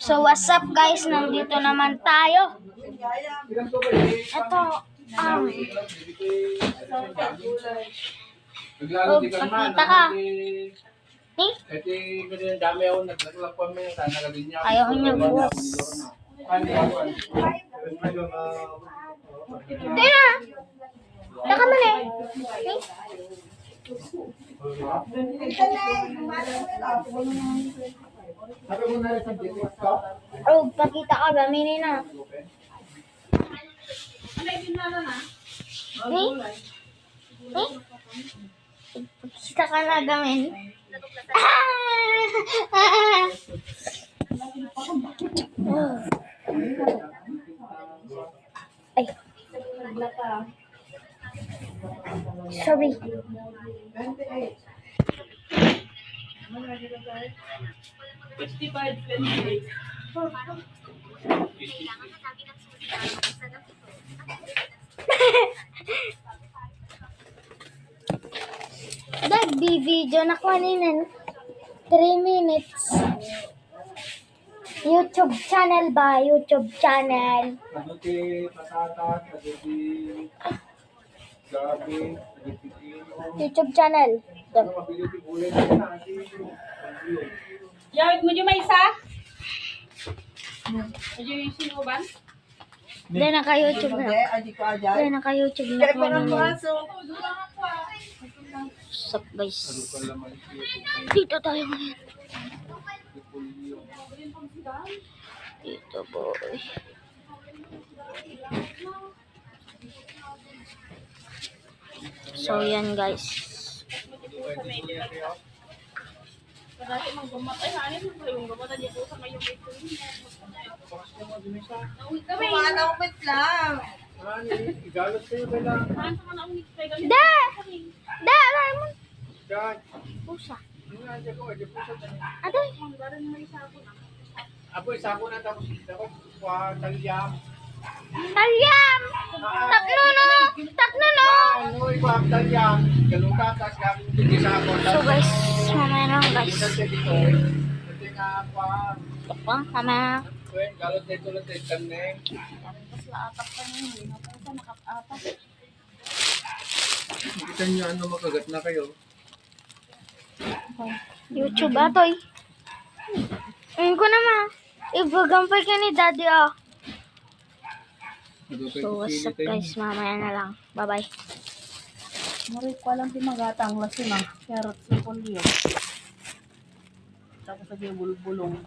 So what's up guys, nandito naman tayo. Ito pakita ka. Ayaw niya bukas. Tina! Taka man eh. Oh, pakita ka ba? Mini na. Pakita ka na gamin. Ay. Sorry. Nag-video na kanina 3 minutes. YouTube channel ba? YouTube channel. YouTube channel. Yawit mo dyan may isa? Medyo yung sinuban? Hindi, naka-YouTube na. Hindi, naka-YouTube na kanina. What's up guys? Dito tayo ngayon. Dito boy. So yan guys. Dati magbumatay, hanin mo yung gumata niya po sa mayong ito. Umanaumit lang. Saan sa mga umit kayo ganyan? Da! Da! Raymond! Pusa. Adoy! Apo, isa ko na tapos talyam. Talyam! Tatlo no! Tatlo no! Ano, iba ang talyam. Galuka, tapos kami tigisa ako. So guys, mamaya lang guys. Dito, ito nga pa. Ito pa, mamaya. Galot dito lang dito kaneng. Tapos laatap ka niyo, hindi na po sa nakatapa. Kita nyo ano, makagat na kayo. YouTube atoy. Ayun ko naman. Ibagampay ka ni daddy oh. So what's up guys, mamaya na lang. Bye bye. Marit ko lang timagatang lasin ah. Carrot sa polio. Tapos sa bulbulong.